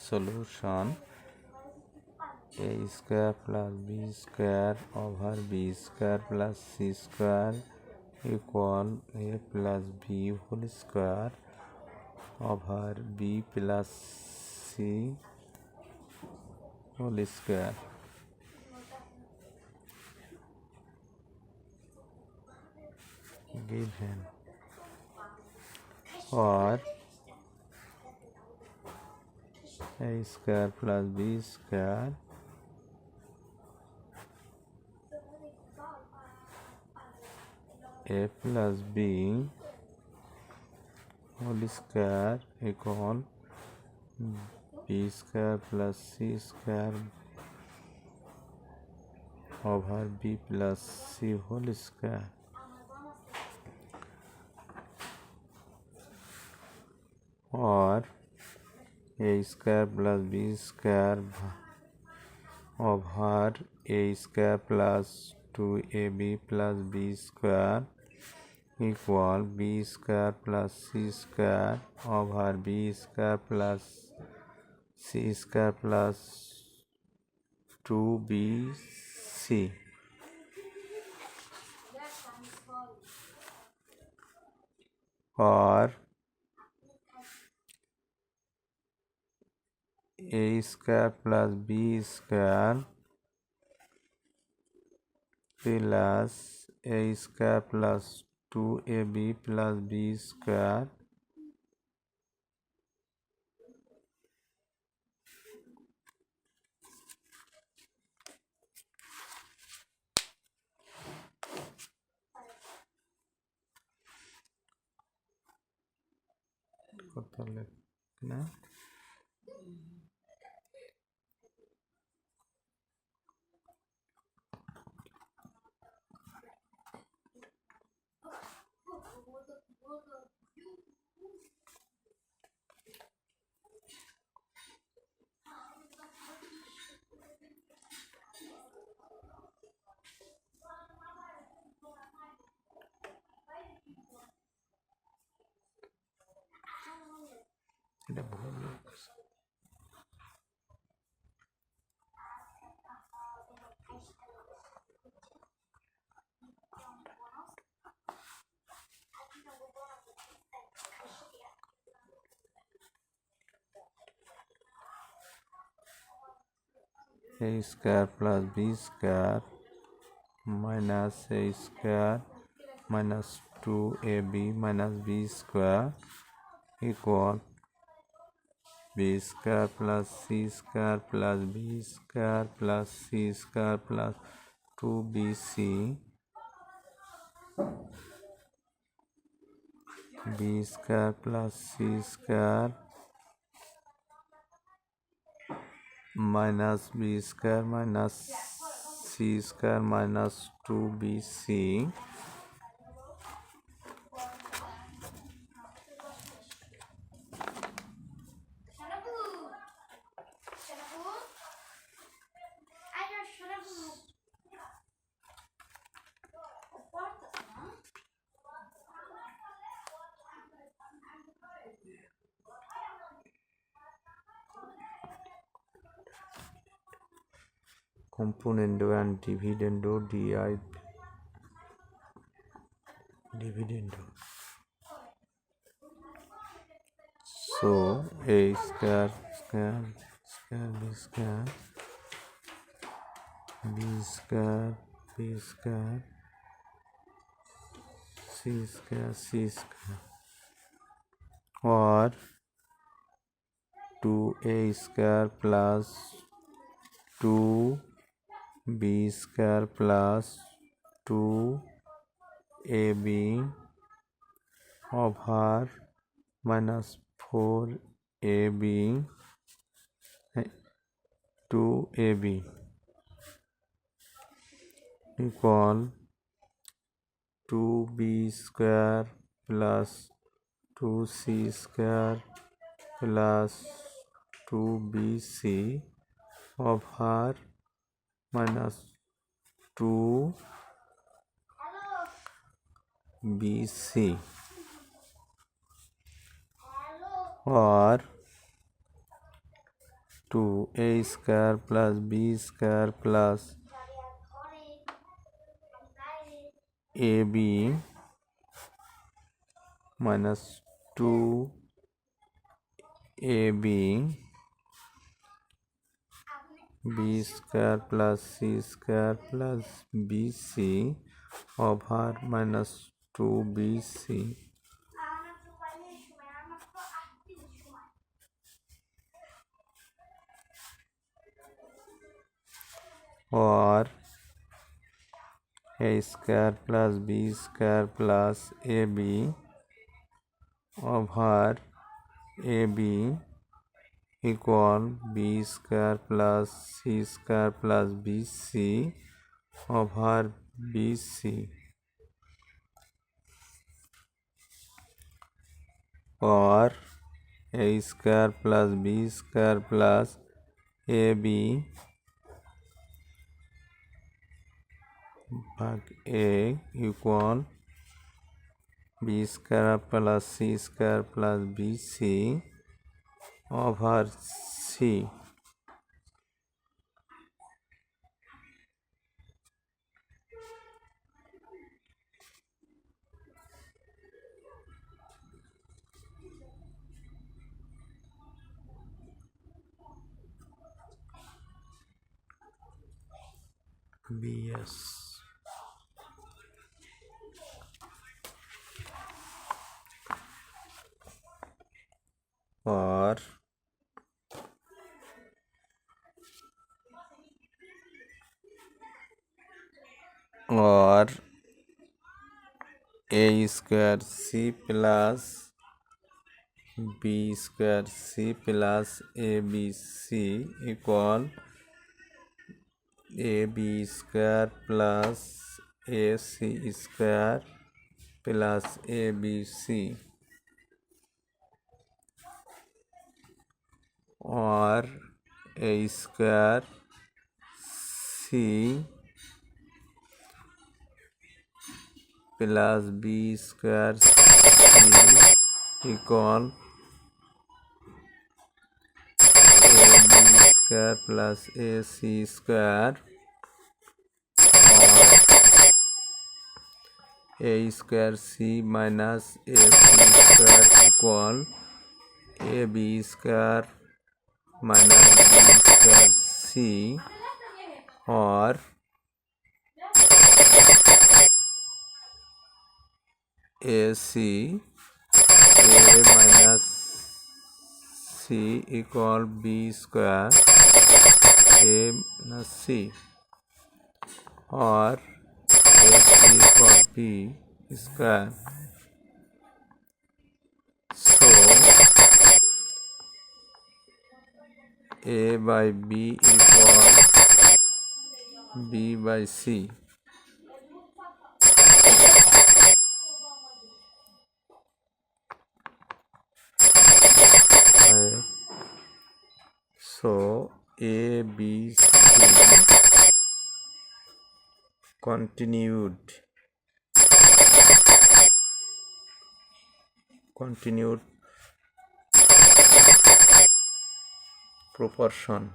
solution a square plus b square over b square plus c square equal a plus b whole square over b plus c whole square. Given or a square plus b square a plus b whole square equal b square plus c square over b plus c whole square. Or a square plus b square over a square plus 2ab plus b square equal b square plus c square over b square plus c square plus 2bc. Or a square plus b square plus a square plus 2ab plus b square কত না এটা ভুল a square plus b square minus a square minus 2ab minus b square equal b square plus c square plus b square plus c square plus 2bc b square plus c square minus b square minus c square minus 2bc componendo and dividendo dividendo. So a square b square b square b square c square c square or 2a square plus 2b square plus 2ab over minus 4ab 2ab equal 2b square plus 2c square plus 2bc over minus 2 BC, or 2A square plus B square plus AB minus 2AB B square plus C square plus BC over minus 2BC, or A square plus B square plus AB over AB equal B square plus C square plus BC over BC, or A square plus B square plus AB भाग A equal B square plus C square plus BC over C, BS, or A square C plus B square C plus ABC equal AB square plus AC square plus ABC, or A square C plus B square C equal AB square plus AC square, or A square C minus AC square equal AB square minus B square C, or AC A minus C equal B square A minus C, or AC equal B square. So A by B equal B by C. So A, B, C continued proportion.